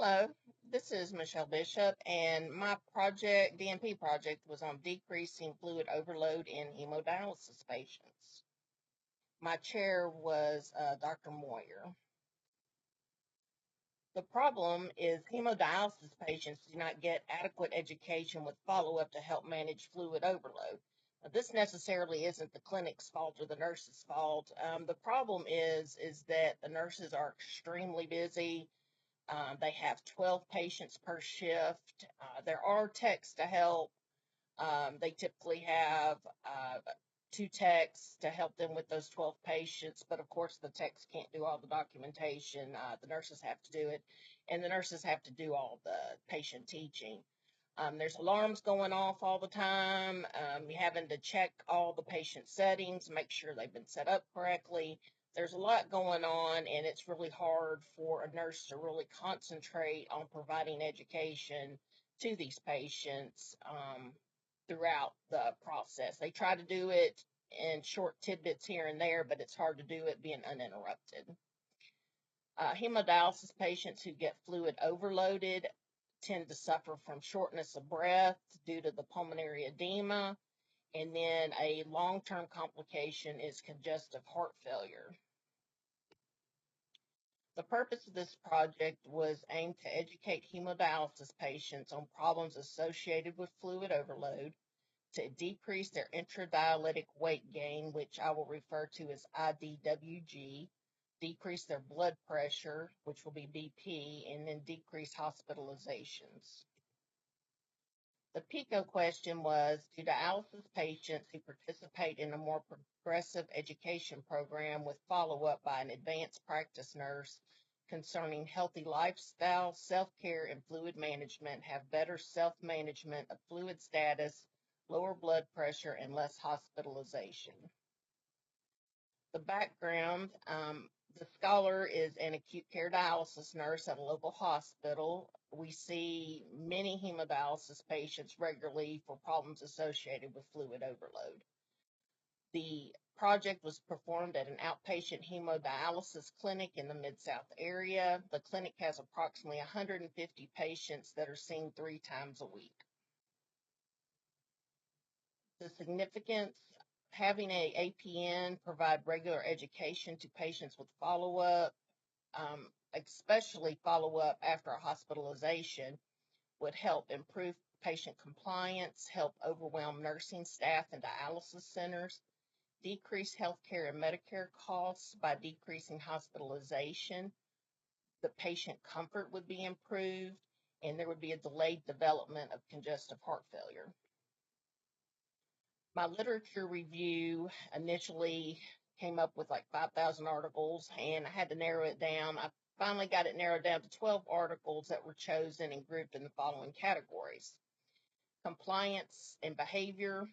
Hello, this is Michelle Bishop, and my project, DNP project, was on decreasing fluid overload in hemodialysis patients. My chair was Dr. Moyer. The problem is hemodialysis patients do not get adequate education with follow-up to help manage fluid overload. Now, this necessarily isn't the clinic's fault or the nurse's fault. The problem is that the nurses are extremely busy. They have 12 patients per shift. There are techs to help. They typically have two techs to help them with those 12 patients, but of course, the techs can't do all the documentation. The nurses have to do it, and the nurses have to do all the patient teaching. There's alarms going off all the time. You're having to check all the patient settings, make sure they've been set up correctly. There's a lot going on, and it's really hard for a nurse to really concentrate on providing education to these patients throughout the process. They try to do it in short tidbits here and there, but it's hard to do it being uninterrupted. Hemodialysis patients who get fluid overloaded tend to suffer from shortness of breath due to the pulmonary edema, and then a long-term complication is congestive heart failure. The purpose of this project was aimed to educate hemodialysis patients on problems associated with fluid overload, to decrease their intradialytic weight gain, which I will refer to as IDWG, decrease their blood pressure, which will be BP, and then decrease hospitalizations. The PICO question was, do dialysis patients who participate in a more progressive education program with follow-up by an advanced practice nurse concerning healthy lifestyle, self-care, and fluid management have better self-management of fluid status, lower blood pressure, and less hospitalization? The background, the scholar is an acute care dialysis nurse at a local hospital. We see many hemodialysis patients regularly for problems associated with fluid overload. The project was performed at an outpatient hemodialysis clinic in the Mid-South area. The clinic has approximately 150 patients that are seen 3 times a week. The significance: having a APN provide regular education to patients with follow-up, especially follow-up after a hospitalization, would help improve patient compliance, help overwhelm nursing staff and dialysis centers, decrease healthcare and Medicare costs by decreasing hospitalization. The patient comfort would be improved, and there would be a delayed development of congestive heart failure. My literature review initially came up with like 5,000 articles, and I had to narrow it down. I finally got it narrowed down to 12 articles that were chosen and grouped in the following categories: compliance and behavior,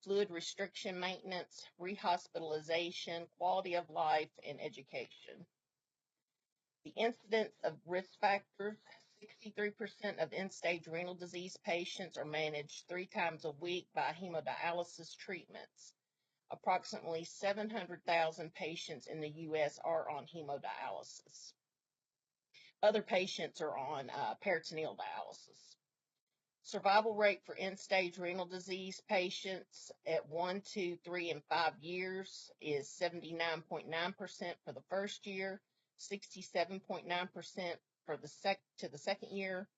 fluid restriction maintenance, rehospitalization, quality of life, and education. The incidence of risk factors: 63% of end-stage renal disease patients are managed 3 times a week by hemodialysis treatments. Approximately 700,000 patients in the U.S. are on hemodialysis. Other patients are on peritoneal dialysis. Survival rate for end-stage renal disease patients at 1, 2, 3, and 5 years is 79.9% for the first year, 67.9% for the second year,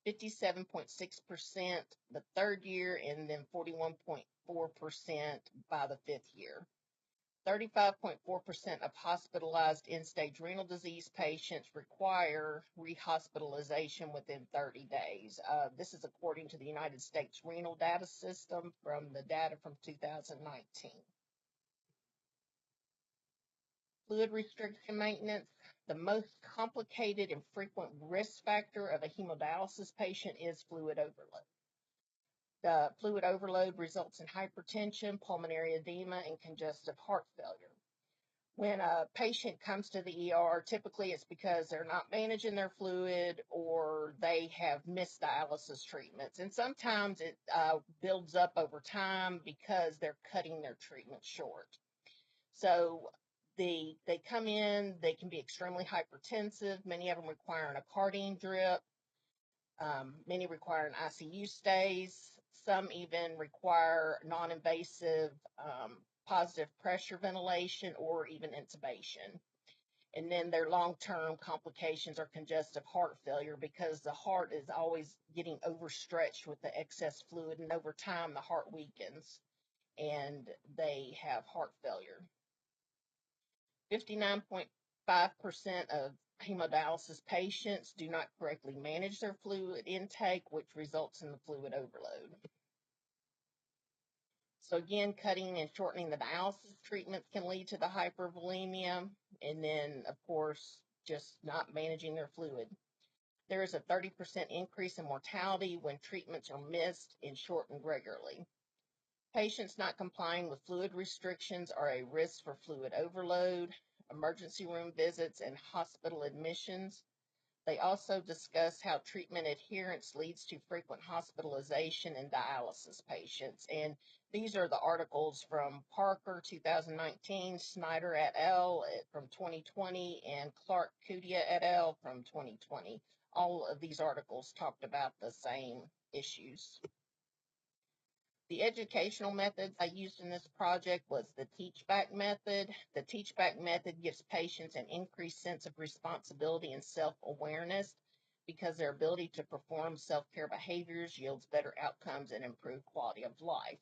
57.6% the third year, and then 41.4% by the 5th year. 35.4% of hospitalized end-stage renal disease patients require rehospitalization within 30 days. This is according to the United States Renal Data System from the data from 2019. Fluid restriction maintenance: the most complicated and frequent risk factor of a hemodialysis patient is fluid overload. The fluid overload results in hypertension, pulmonary edema, and congestive heart failure. When a patient comes to the ER, typically it's because they're not managing their fluid or they have missed dialysis treatments. And sometimes it builds up over time because they're cutting their treatment short. So They come in, they can be extremely hypertensive. Many of them require a cardine drip. Many require an ICU stays. Some even require non-invasive positive pressure ventilation or even intubation. And then their long-term complications are congestive heart failure because the heart is always getting overstretched with the excess fluid, and over time the heart weakens and they have heart failure. 59.5% of hemodialysis patients do not correctly manage their fluid intake, which results in the fluid overload. So again, cutting and shortening the dialysis treatments can lead to the hypervolemia, and then, of course, just not managing their fluid. There is a 30% increase in mortality when treatments are missed and shortened regularly. Patients not complying with fluid restrictions are a risk for fluid overload, emergency room visits, and hospital admissions. They also discuss how treatment adherence leads to frequent hospitalization in dialysis patients. And these are the articles from Parker 2019, Snyder et al. From 2020, and Clark Kudia et al. From 2020. All of these articles talked about the same issues. The educational methods I used in this project was the teach-back method. The teach-back method gives patients an increased sense of responsibility and self-awareness because their ability to perform self-care behaviors yields better outcomes and improved quality of life.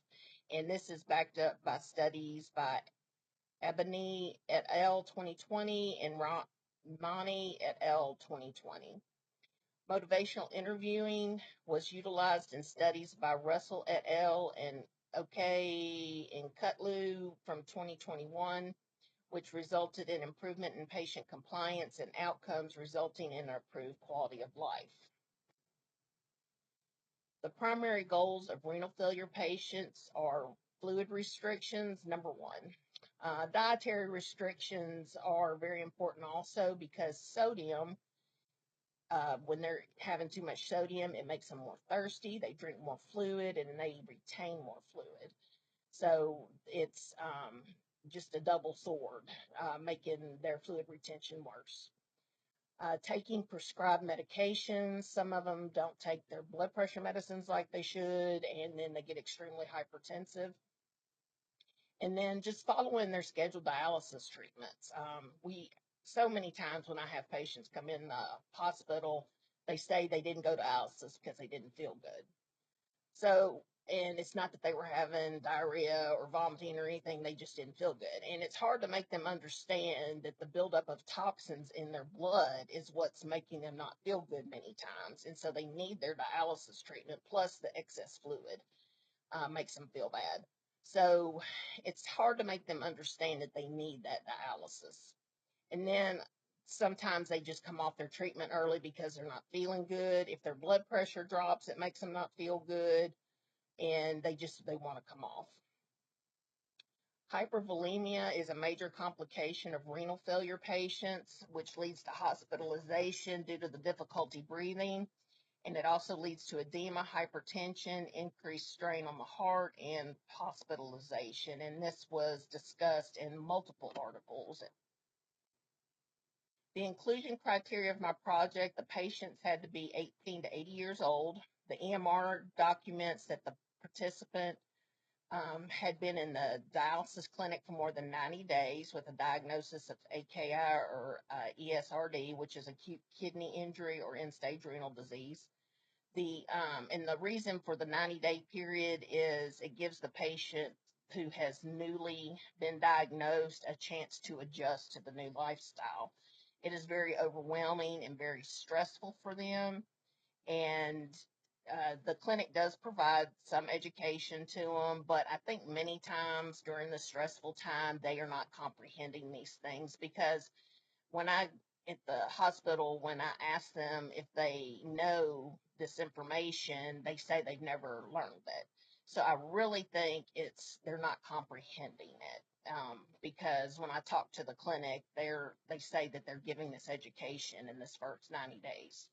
And this is backed up by studies by Ebony et al. 2020 and Rahmani et al. 2020. Motivational interviewing was utilized in studies by Russell et al. And Okay and Kutlu from 2021, which resulted in improvement in patient compliance and outcomes, resulting in improved quality of life. The primary goals of renal failure patients are fluid restrictions, number one. Dietary restrictions are very important also because sodium, when they're having too much sodium, it makes them more thirsty. They drink more fluid and they retain more fluid. So it's just a double sword, making their fluid retention worse. Taking prescribed medications. Some of them don't take their blood pressure medicines like they should, and then they get extremely hypertensive. And then just following their scheduled dialysis treatments. So many times when I have patients come in the hospital, they say they didn't go to dialysis because they didn't feel good. So, and it's not that they were having diarrhea or vomiting or anything, they just didn't feel good. And it's hard to make them understand that the buildup of toxins in their blood is what's making them not feel good many times. And so they need their dialysis treatment, plus the excess fluid makes them feel bad. So it's hard to make them understand that they need that dialysis. And then sometimes they just come off their treatment early because they're not feeling good. If their blood pressure drops, it makes them not feel good, and they want to come off. Hypervolemia is a major complication of renal failure patients, which leads to hospitalization due to the difficulty breathing. And it also leads to edema, hypertension, increased strain on the heart, and hospitalization. And this was discussed in multiple articles. The inclusion criteria of my project, the patients had to be 18 to 80 years old. The EMR documents that the participant had been in the dialysis clinic for more than 90 days with a diagnosis of AKI or ESRD, which is acute kidney injury or end-stage renal disease. And the reason for the 90-day period is it gives the patient who has newly been diagnosed a chance to adjust to the new lifestyle. It is very overwhelming and very stressful for them. And the clinic does provide some education to them, but I think many times during the stressful time, they are not comprehending these things because when at the hospital, when I ask them if they know this information, they say they've never learned it. So I really think they're not comprehending it. Because when I talk to the clinic, they say that they're giving this education in this first 90 days.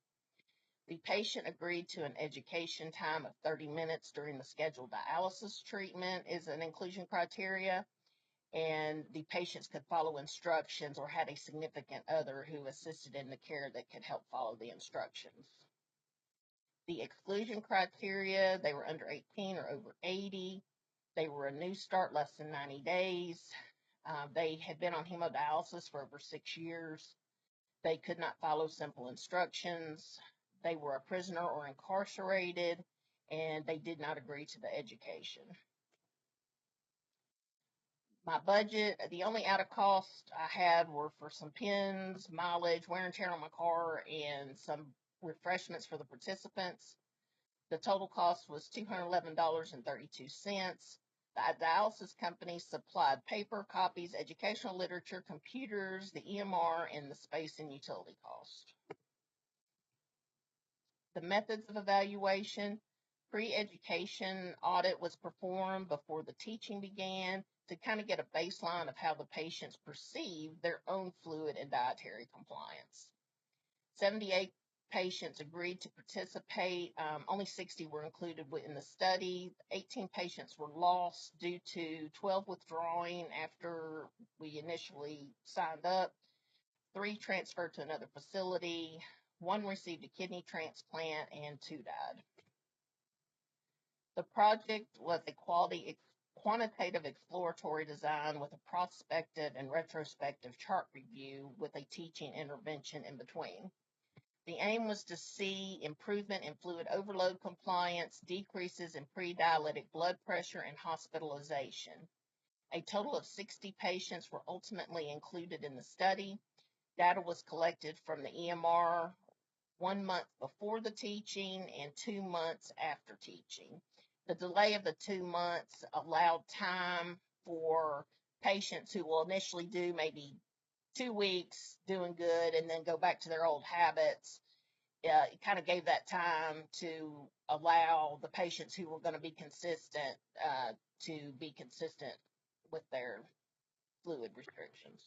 The patient agreed to an education time of 30 minutes during the scheduled dialysis treatment is an inclusion criteria. and the patients could follow instructions or had a significant other who assisted in the care that could help follow the instructions. The exclusion criteria, they were under 18 or over 80. They were a new start less than 90 days. They had been on hemodialysis for over 6 years. They could not follow simple instructions. They were a prisoner or incarcerated, and they did not agree to the education. My budget, the only out of cost I had were for some pens, mileage, wear and tear on my car, and some refreshments for the participants. The total cost was $211.32. The dialysis company supplied paper, copies, educational literature, computers, the EMR, and the space and utility cost. The methods of evaluation, pre-education audit was performed before the teaching began to kind of get a baseline of how the patients perceive their own fluid and dietary compliance. 78 patients agreed to participate. Only 60 were included in the study. 18 patients were lost due to 12 withdrawing after we initially signed up. 3 transferred to another facility. 1 received a kidney transplant, and 2 died. The project was a quantitative exploratory design with a prospective and retrospective chart review with a teaching intervention in between. The aim was to see improvement in fluid overload compliance, decreases in pre-dialytic blood pressure, and hospitalization. A total of 60 patients were ultimately included in the study. Data was collected from the EMR 1 month before the teaching and 2 months after teaching. The delay of the 2 months allowed time for patients who will initially do maybe 2 weeks doing good and then go back to their old habits. It kind of gave that time to allow the patients who were going to be consistent to be consistent with their fluid restrictions.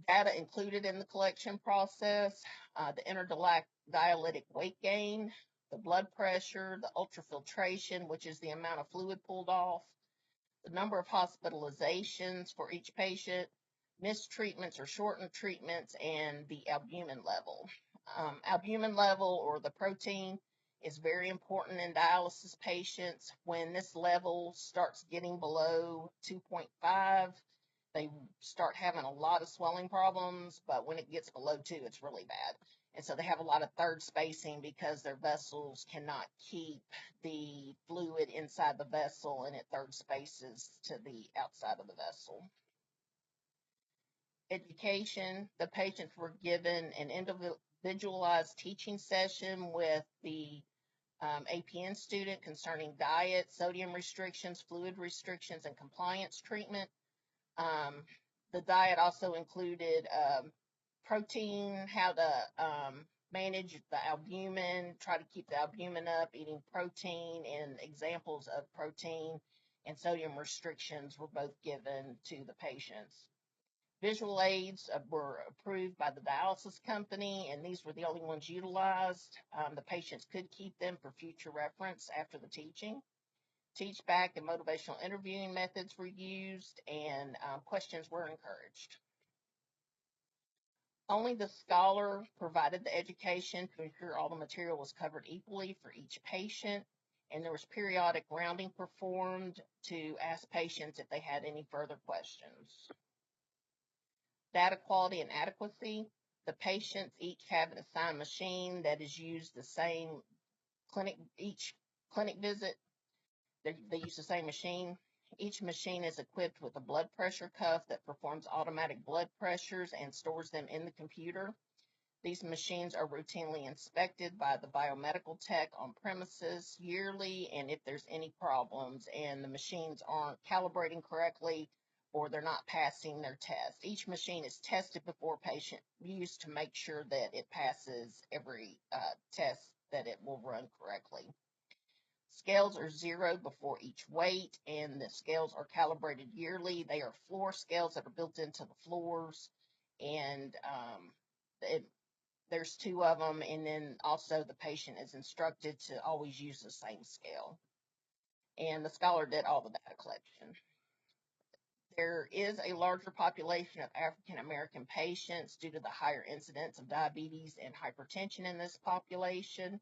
Data included in the collection process, the interdialytic weight gain, the blood pressure, the ultrafiltration, which is the amount of fluid pulled off, the number of hospitalizations for each patient, missed treatments or shortened treatments, and the albumin level. Albumin level, or the protein, is very important in dialysis patients. When this level starts getting below 2.5, they start having a lot of swelling problems, but when it gets below 2, it's really bad. And so they have a lot of third spacing because their vessels cannot keep the fluid inside the vessel, and it third spaces to the outside of the vessel. Education, the patients were given an individualized teaching session with the APN student concerning diet, sodium restrictions, fluid restrictions, and compliance treatment. The diet also included protein, how to manage the albumin, try to keep the albumin up, eating protein, and examples of protein and sodium restrictions were both given to the patients. Visual aids were approved by the dialysis company, and these were the only ones utilized. The patients could keep them for future reference after the teaching. Teach back and motivational interviewing methods were used, and questions were encouraged. Only the scholar provided the education to ensure all the material was covered equally for each patient, and there was periodic rounding performed to ask patients if they had any further questions. Data quality and adequacy. The patients each have an assigned machine that is used the same each clinic visit. They use the same machine. Each machine is equipped with a blood pressure cuff that performs automatic blood pressures and stores them in the computer. These machines are routinely inspected by the biomedical tech on premises yearly, and if there's any problems and the machines aren't calibrating correctly or they're not passing their test. Each machine is tested before patient use to make sure that it passes every test that it will run correctly. Scales are 0 before each weight, and the scales are calibrated yearly. They are floor scales that are built into the floors, and there's 2 of them, and then also the patient is instructed to always use the same scale. and the scholar did all the data collection. There is a larger population of African American patients due to the higher incidence of diabetes and hypertension in this population.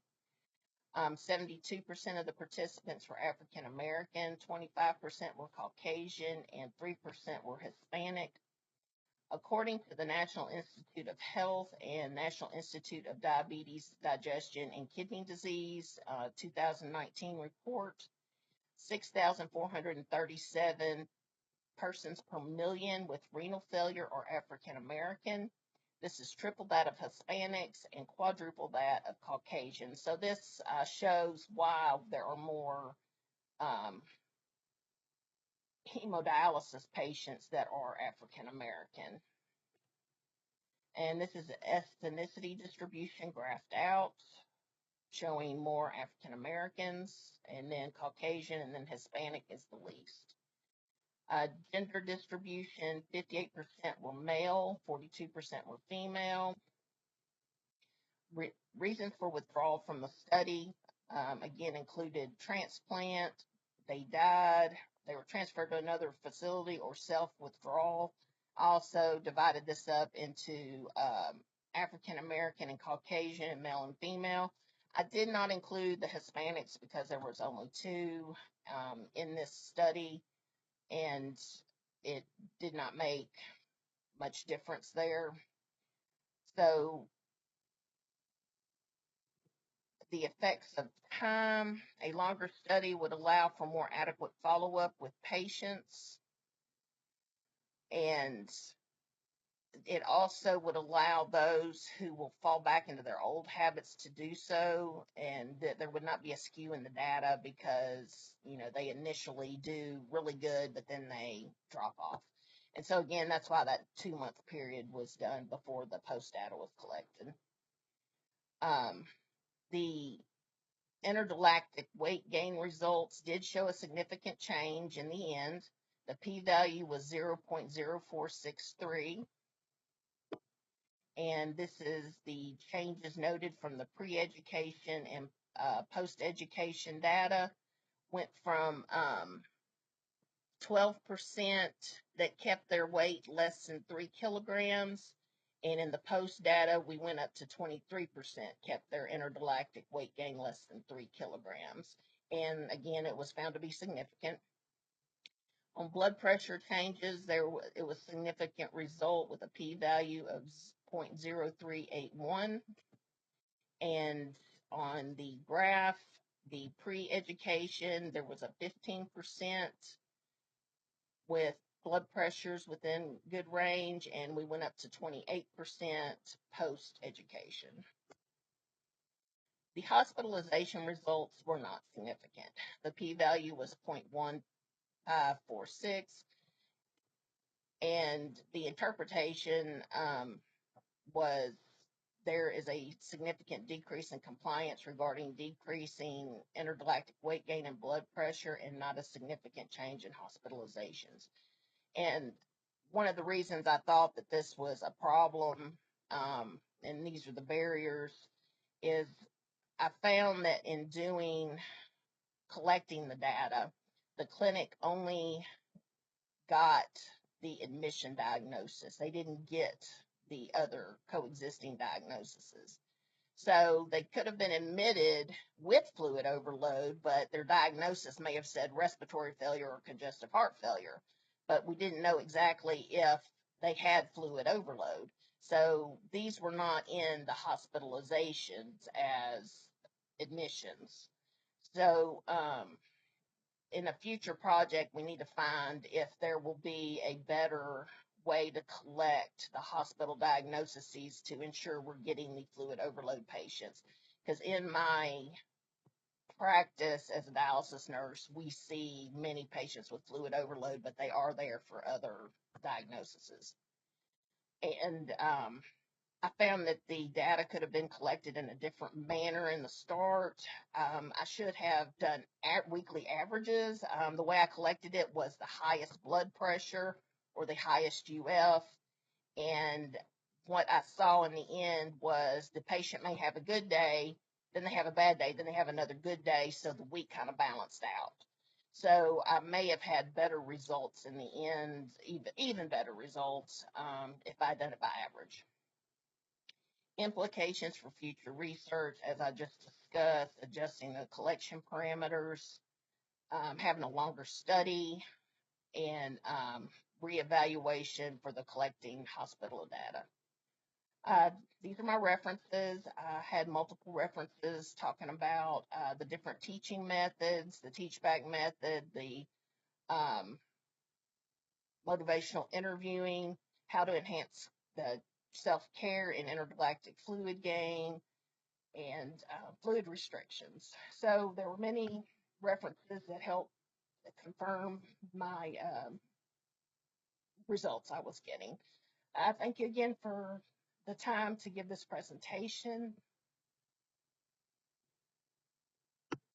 72% of the participants were African American, 25% were Caucasian, and 3% were Hispanic. According to the National Institute of Health and National Institute of Diabetes, Digestion, and Kidney Disease 2019 report, 6,437 persons per million with renal failure are African American. This is triple that of Hispanics and quadruple that of Caucasians. So this shows why there are more hemodialysis patients that are African American. And this is ethnicity distribution graphed out, showing more African Americans, and then Caucasian, and then Hispanic is the least. Gender distribution, 58% were male, 42% were female. Reasons for withdrawal from the study, again, included transplant, they died, they were transferred to another facility, or self-withdrawal. I also divided this up into African American and Caucasian, and male and female. I did not include the Hispanics because there was only two in this study, and it did not make much difference there. So the effects of time, a longer study would allow for more adequate follow-up with patients, and it also would allow those who will fall back into their old habits to do so, and that there would not be a skew in the data because, they initially do really good, but then they drop off. And so again, that's why that 2-month period was done before the post data was collected. The intergalactic weight gain results did show a significant change in the end. The p-value was 0.0463. And this is the changes noted from the pre-education and post-education data. Went from 12% that kept their weight less than 3 kilograms. And in the post data, we went up to 23% kept their intergalactic weight gain less than 3 kilograms. And again, it was found to be significant. On blood pressure changes, it was a significant result with a p-value of 0.0381. And on the graph, the pre-education, there was a 15% with blood pressures within good range, and we went up to 28% post-education. The hospitalization results were not significant. The p-value was 0.1546, and the interpretation was there is a significant decrease in compliance regarding decreasing intergalactic weight gain and blood pressure, and not a significant change in hospitalizations. And one of the reasons I thought that this was a problem, and these are the barriers, is I found that in collecting the data, the clinic only got the admission diagnosis. They didn't get the other coexisting diagnoses. So they could have been admitted with fluid overload, but their diagnosis may have said respiratory failure or congestive heart failure. But we didn't know exactly if they had fluid overload. So these were not in the hospitalizations as admissions. So in a future project, we need to find if there will be a better way to collect the hospital diagnoses to ensure we're getting the fluid overload patients. Because in my practice as a dialysis nurse, we see many patients with fluid overload, but they are there for other diagnoses. And I found that the data could have been collected in a different manner in the start. I should have done weekly averages. The way I collected it was the highest blood pressure or the highest UF. And what I saw in the end was the patient may have a good day, then they have a bad day, then they have another good day, so the week kind of balanced out. So I may have had better results in the end, even better results if I'd done it by average. Implications for future research, as I just discussed, adjusting the collection parameters, having a longer study, and reevaluation for the collecting hospital data. These are my references. I had multiple references talking about the different teaching methods, the teach back method, the um, motivational interviewing, how to enhance the self care and intergalactic fluid gain, and fluid restrictions. So there were many references that helped confirm my results I was getting. Thank you again for the time to give this presentation.